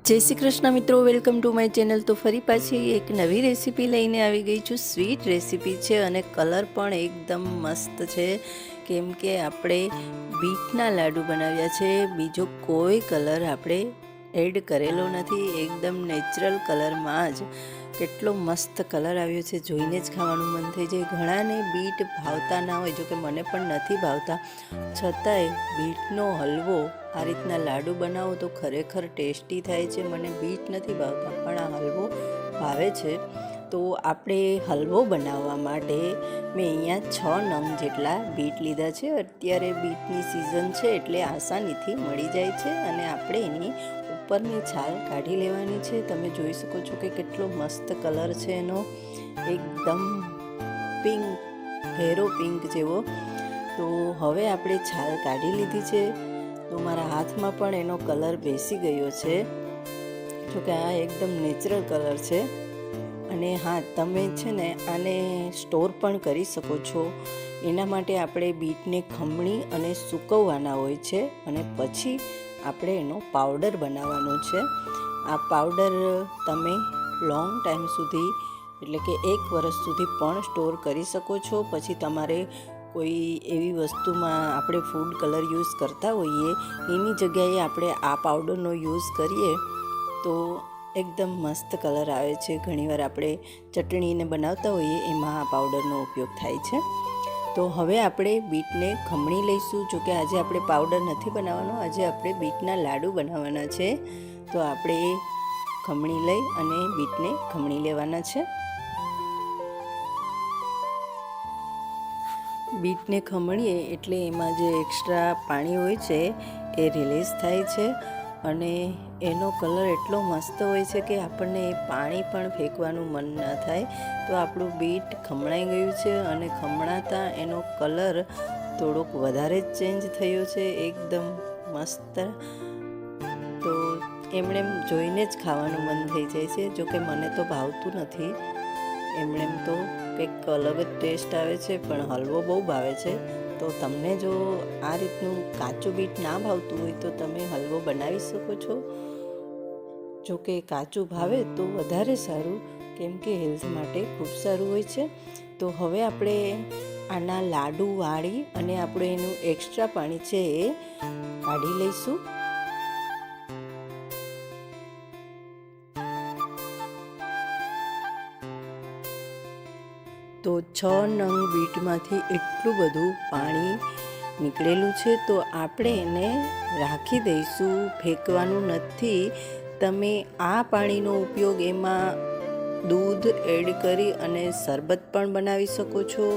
જય શ્રી કૃષ્ણ મિત્રો, welcome to my channel. તો ફરી પાછી એક નવી રેસીપી લઈને આવી ગઈ છું। સ્વીટ રેસીપી છે અને કલર પણ એકદમ મસ્ત છે, કેમ કે આપણે બીટના લાડુ બનાવ્યા છે। બીજો કોઈ કલર આપણે એડ કરેલો નથી, એકદમ નેચરલ કલરમાં જ કેટલો મસ્ત કલર આવ્યો છે, જોઈને જ ખાવાનું મન થઈ જાય। ઘણાને બીટ ભાવતા ના હોય, જો કે મને પણ નથી ભાવતા, છતાંય બીટનો હલવો આ રીતના લાડુ બનાવો તો ખરેખર ટેસ્ટી થાય છે। મને બીટ નથી ભાવતા પણ આ હલવો ભાવે છે। તો આપણે હલવો બનાવવા માટે મેં અહીંયા 6 નંગ જેટલા બીટ લીધા છે। અત્યારે બીટની સિઝન છે એટલે આસાનીથી મળી જાય છે અને આપણે એની ઉપરની છાલ કાઢી લેવાની છે। તમે જોઈ શકો છો કે કેટલો મસ્ત કલર છે એનો, એકદમ પિંક, ઘેરો પિંક જેવો। તો હવે આપણે છાલ કાઢી લીધી છે, તો મારા હાથમાં પણ એનો કલર બેસી ગયો છે, જોકે આ એકદમ નેચરલ કલર છે। અને હા, તમે છે ને આને સ્ટોર પણ કરી શકો છો। એના માટે આપણે બીટને ખમણી અને સૂકવવાના હોય છે અને પછી આપણે એનો પાવડર બનાવવાનો છે। આ પાવડર તમે લોંગ ટાઈમ સુધી, એટલે કે 1 વર્ષ સુધી પણ સ્ટોર કરી શકો છો। પછી તમારે કોઈ એવી વસ્તુમાં આપણે ફૂડ કલર યુઝ કરતા હોઈએ એની જગ્યાએ આપણે આ પાવડરનો યુઝ કરીએ તો એકદમ મસ્ત કલર આવે છે। ઘણીવાર આપણે ચટણીને બનાવતા હોઈએ એમાં આ પાવડરનો ઉપયોગ થાય છે। તો હવે આપણે બીટને ખમણી લઈશું, જોકે આજે આપણે પાવડર નથી બનાવવાનો, આજે આપણે બીટના લાડુ બનાવવાના છે। તો આપણે ખમણી લઈ અને બીટને ખમણી લેવાના છે। બીટને ખમણીએ એટલે એમાં જે એક્સ્ટ્રા પાણી હોય છે એ રિલીઝ થાય છે અને એનો કલર એટલો મસ્ત હોય છે કે આપણને એ પાણી પણ ફેંકવાનું મન ના થાય। તો આપણું બીટ ખમણાઈ ગયું છે અને ખમણાતા એનો કલર થોડોક વધારે જ ચેન્જ થયો છે, એકદમ મસ્ત। તો એમણે જોઈને જ ખાવાનું મન થઈ જાય છે, જોકે મને તો ભાવતું નથી, એમણે તો કંઈક અલગ જ ટેસ્ટ આવે છે, પણ હલવો બહુ ભાવે છે। તો તમને જો આ રીતનું કાચું બીટ ના ભાવતું હોય તો તમે હલવો બનાવી શકો છો, જોકે કાચું ભાવે તો વધારે સારું, કેમ કે હેલ્થ માટે ખૂબ સારું હોય છે। તો હવે આપણે આના લાડુ વાળી અને આપણે એનું એક્સ્ટ્રા પાણી છે એ કાઢી લઈશું। તો 6 નંગ બીટમાંથી એટલું બધું પાણી નીકળેલું છે, તો આપણે એને રાખી દઈશું, ફેંકવાનું નથી। તમે આ પાણીનો ઉપયોગ એમાં દૂધ એડ કરી અને શરબત પણ બનાવી શકો છો।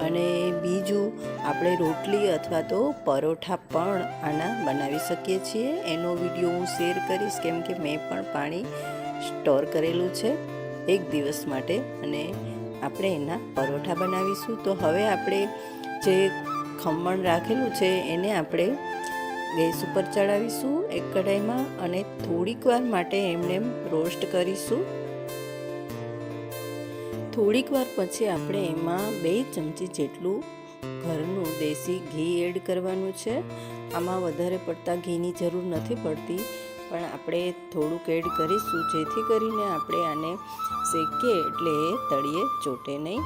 અને બીજું, આપણે રોટલી અથવા તો પરોઠા પણ આના બનાવી શકીએ છીએ। એનો વિડીયો હું શેર કરીશ, કેમ કે મેં પણ પાણી સ્ટોર કરેલું છે 1 દિવસ માટે અને આપણે એના પરોઠા બનાવીશું। તો હવે આપણે જે ખમણ રાખેલું છે એને આપણે ગેસ ઉપર ચડાવીશું એક કઢાઈમાં અને થોડીક વાર માટે એમને રોસ્ટ કરીશું। થોડીક વાર પછી આપણે એમાં 2 ચમચી જેટલું ઘરનું દેશી ઘી એડ કરવાનું છે। આમાં વધારે પડતા ઘીની જરૂર નથી પડતી, પણ આપણે થોડુંક એડ કરીશું જેથી કરીને આપણે આને શેકીએ એટલે તળીએ ચોટે નહીં।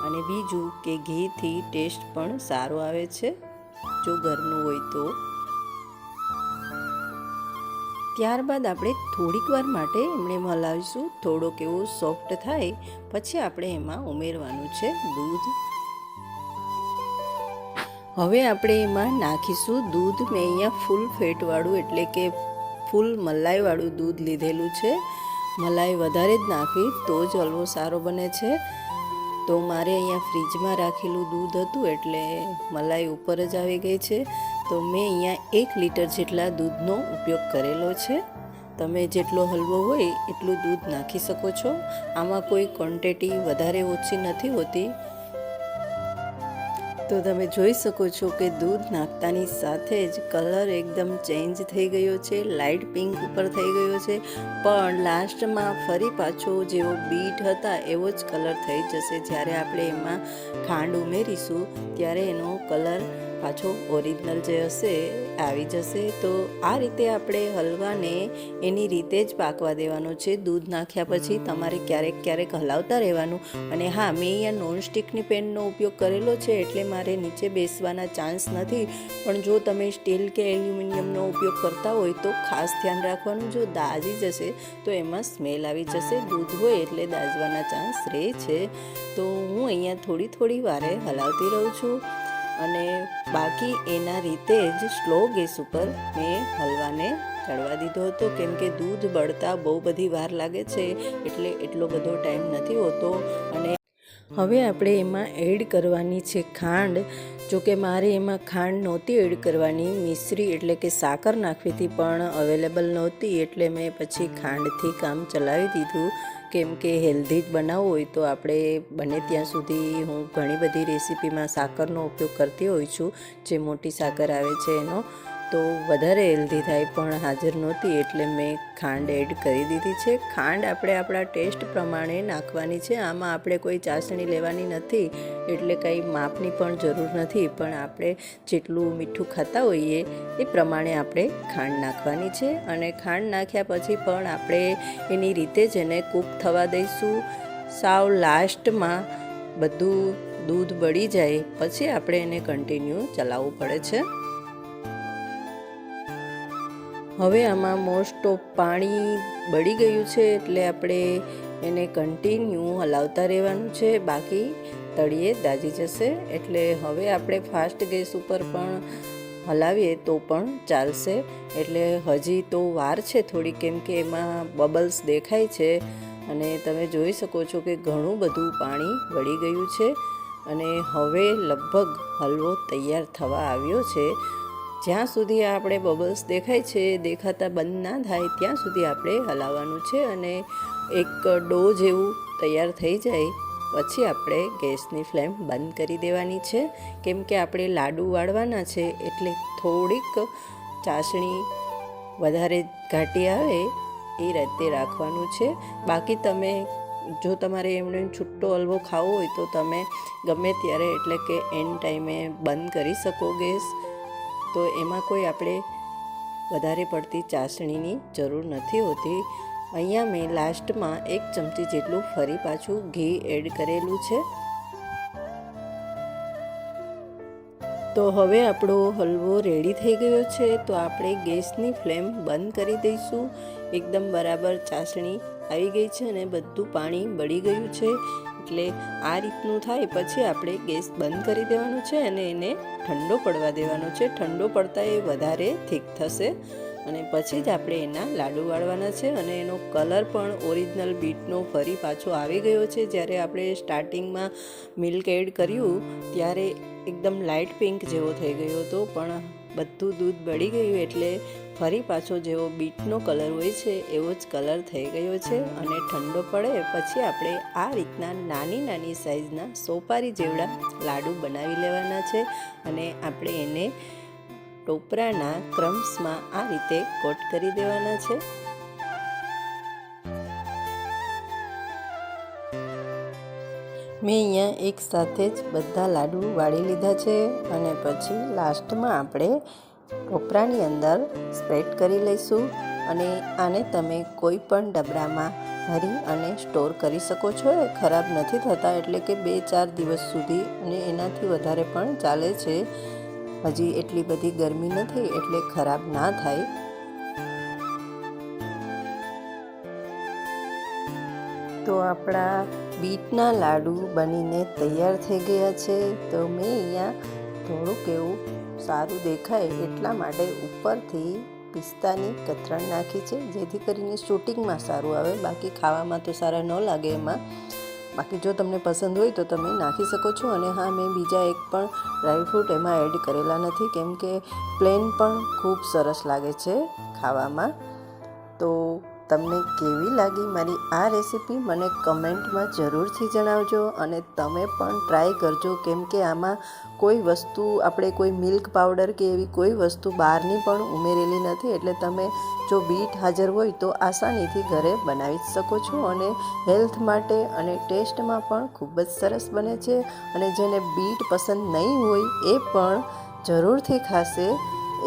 અને બીજું કે ઘીથી ટેસ્ટ પણ સારો આવે છે જો ઘરનું હોય તો। ત્યારબાદ આપણે થોડીક વાર માટે એમને હલાવીશું, થોડોક એવો સોફ્ટ થાય પછી આપણે એમાં ઉમેરવાનું છે દૂધ। હવે આપણે એમાં નાખીશું દૂધ। મેં અહીંયા ફૂલ ફેટવાળું એટલે કે ફૂલ મલાઈવાળું દૂધ લીધેલું છે। મલાઈ વધારે જ નાખવી તો જ હલવો સારો બને છે। તો મારે અહીંયા ફ્રીજમાં રાખેલું દૂધ હતું એટલે મલાઈ ઉપર જ આવી ગઈ છે। તો મેં અહીંયા 1 લીટર જેટલા દૂધનો ઉપયોગ કરેલો છે। તમે જેટલો હલવો હોય એટલું દૂધ નાખી શકો છો, આમાં કોઈ ક્વોન્ટિટી વધારે ઓછી નથી હોતી। તો તમે જોઈ શકો છો કે દૂધ નાખતાની સાથે જ કલર એકદમ ચેન્જ થઈ ગયો છે, લાઇટ પિંક ઉપર થઈ ગયો છે, પણ લાસ્ટમાં ફરી પાછો જેવો બીટ હતા એવો જ કલર થઈ જશે। જ્યારે આપણે એમાં ખાંડ ઉમેરીશું ત્યારે એનો કલર પાછો ઓરિજિનલ જે હશે આવી જશે. તો આ રીતે આપણે હલવાને એની રીતે જ પાકવા દેવાનો છે. દૂધ નાખ્યા પછી તમારે ક્યારેક ક્યારેક હલાવતા રહેવાનું. અને હા, મેં અહીંયા નોનસ્ટિકની પેનનો ઉપયોગ કરેલો છે એટલે મારે નીચે બેસવાના ચાન્સ નથી. પણ જો તમે સ્ટીલ કે એલ્યુમિનિયમનો ઉપયોગ કરતા હોય તો ખાસ ધ્યાન રાખવાનું. જો દાઝી જશે તો એમાં સ્મેલ આવી જશે. દૂધ હોય એટલે દાઝવાના ચાન્સ રહે છે. તો હું અહીંયા થોડી વારે હલાવતી રહું છું. અને બાકી એના રીતે જ સ્લો ગેસ ઉપર મેં હલવાને ચડવા દીધો હતો, કેમ કે દૂધ બળતા બહુ બધી વાર લાગે છે એટલે એટલો બધો ટાઈમ નથી હોતો. અને હવે આપણે એમાં એડ કરવાની છે ખાંડ. જોકે મારે એમાં ખાંડ નહોતી એડ કરવાની, મિશ્રી એટલે કે સાકર નાખવીથી પણ અવેલેબલ નહોતી એટલે મેં પછી ખાંડથી કામ ચલાવી દીધું. કેમ કે હેલ્ધી જ બનાવવું હોય તો આપણે બને ત્યાં સુધી હું ઘણી બધી રેસીપીમાં સાકરનો ઉપયોગ કરતી હોઉં છું. જે મોટી સાકર આવે છે એનો તો વધારે હેલ્ધી થાય, પણ હાજર નહોતી એટલે મેં ખાંડ એડ કરી દીધી છે. ખાંડ આપણે આપણા ટેસ્ટ પ્રમાણે નાખવાની છે. આમાં આપણે કોઈ ચાસણી લેવાની નથી એટલે કંઈ માપની પણ જરૂર નથી. પણ આપણે જેટલું મીઠું ખાતા હોઈએ એ પ્રમાણે આપણે ખાંડ નાખવાની છે. અને ખાંડ નાખ્યા પછી પણ આપણે એની રીતે જ એને કૂક થવા દઈશું. સાવ લાસ્ટમાં બધું દૂધ બળી જાય પછી આપણે એને કન્ટિન્યુ ચલાવવું પડે છે. હવે આમાં મોસ્ટ ઓફ પાણી બળી ગયું છે એટલે આપણે એને કન્ટિન્યુ હલાવતા રહેવાનું છે, બાકી તળિયે દાઝી જશે. એટલે હવે આપણે ફાસ્ટ ગેસ ઉપર પણ હલાવીએ તો પણ ચાલશે. એટલે હજી તો વાર છે થોડી, કેમ કે એમાં બબલ્સ દેખાય છે અને તમે જોઈ શકો છો કે ઘણું બધું પાણી વળી ગયું છે. અને હવે લગભગ હલવો તૈયાર થવા આવ્યો છે. જ્યાં સુધી આપણે બબલ્સ દેખાય છે દેખાતા બંધ ના થાય ત્યાં સુધી આપણે હલાવવાનું છે. અને એક ડો જેવું તૈયાર થઈ જાય પછી આપણે ગેસની ફ્લેમ બંધ કરી દેવાની છે. કેમ કે આપણે લાડુ વાળવાના છે એટલે થોડીક ચાસણી વધારે ઘાટી આવે એ રીતે રાખવાનું છે. બાકી તમે જો તમારે એમનો છૂટો હલવો ખાવો હોય તો તમે ગમે ત્યારે એટલે કે એન્ડ ટાઈમે બંધ કરી શકો ગેસ. તો એમાં કોઈ આપણે વધારે પડતી ચાસણીની જરૂર નથી હોતી. અહીંયા મેં લાસ્ટમાં 1 ચમચી જેટલું ફરી પાછું ઘી એડ કરેલું છે. તો હવે આપણો હલવો રેડી થઈ ગયો છે. તો આપણે ગેસની ફ્લેમ બંધ કરી દઈશું. એકદમ બરાબર ચાસણી આવી ગઈ છે અને બધું પાણી બળી ગયું છે. એટલે આ રીતનું થાય પછી આપણે ગેસ બંધ કરી દેવાનું છે અને એને ઠંડો પડવા દેવાનો છે. ઠંડો પડતા એ વધારે થીક થશે અને પછી જ આપણે એના લાડુ વાળવાના છે. અને એનો કલર પણ ઓરિજિનલ બીટનો ફરી પાછો આવી ગયો છે. જ્યારે આપણે સ્ટાર્ટિંગમાં મિલ્ક એડ કર્યું ત્યારે એકદમ લાઇટ પિંક જેવો થઈ ગયો હતો, પણ બધું દૂધ બળી ગયું એટલે ફરી પાછો જેવો બીટનો કલર હોય છે એવો જ કલર થઈ ગયો છે. અને ઠંડો પડે પછી આપણે આ રીતના નાની સાઇઝના સોપારી જેવડા લાડુ બનાવી લેવાના છે. અને આપણે એને ટોપરાના ક્રમ્સમાં આ રીતે કોટ કરી દેવાના છે. મેં અહીંયા એક સાથે જ બધા લાડુ વાળી લીધા છે અને પછી લાસ્ટમાં આપણે ટોપરાની અંદર સ્પ્રેડ કરી લઈશું. અને આને તમે કોઈ પણ ડબરામાં ભરી અને સ્ટોર કરી શકો છો. એ ખરાબ નથી થતા, એટલે કે 2-4 દિવસ સુધી અને એનાથી વધારે પણ ચાલે છે. હજી એટલી બધી ગરમી નથી એટલે ખરાબ ના થાય. તો આપણા બીટના લાડુ બનીને તૈયાર થઈ ગયા છે. તો મેં અહીંયા થોડુંક એવું સારું દેખાય એટલા માટે ઉપરથી પિસ્તાની કતરણ નાખી છે, જેથી કરીને શૂટિંગમાં સારું આવે. બાકી ખાવામાં તો સારા ન લાગે એમાં. બાકી જો તમને પસંદ હોય તો તમે નાખી શકો છો. અને હા, મેં બીજા એક પણ ડ્રાયફ્રૂટ એમાં એડ કરેલા નથી, કેમ કે પ્લેન પણ ખૂબ સરસ લાગે છે ખાવામાં. તો તમને કેવી લાગી મારી આ રેસીપી મને કમેન્ટમાં જરૂરથી જણાવજો. અને તમે પણ ટ્રાય કરજો, કેમ કે આમાં કોઈ વસ્તુ આપણે કોઈ મિલ્ક પાવડર કે એવી કોઈ વસ્તુ બહારની પણ ઉમેરેલી નથી. એટલે તમે જો બીટ હાજર હોય તો આસાનીથી ઘરે બનાવી જ શકો છો. અને હેલ્થ માટે અને ટેસ્ટમાં પણ ખૂબ જ સરસ બને છે. અને જેને બીટ પસંદ નહીં હોય એ પણ જરૂરથી ખાશે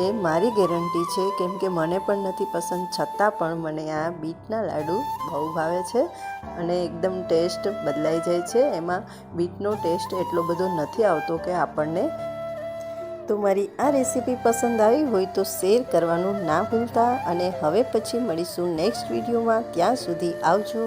એ મારી ગેરંટી છે, કેમ કે મને પણ નથી પસંદ, છતાં પણ મને આ બીટના લાડુ બહુ ભાવે છે અને એકદમ ટેસ્ટ બદલાઈ જાય છે. એમાં બીટનો ટેસ્ટ એટલો બધો નથી આવતો કે આપણને. તો મારી આ રેસીપી પસંદ આવી હોય તો શેર કરવાનું ના ભૂલતા, અને હવે પછી મળીશું નેક્સ્ટ વિડીયોમાં. ત્યાં સુધી આવજો.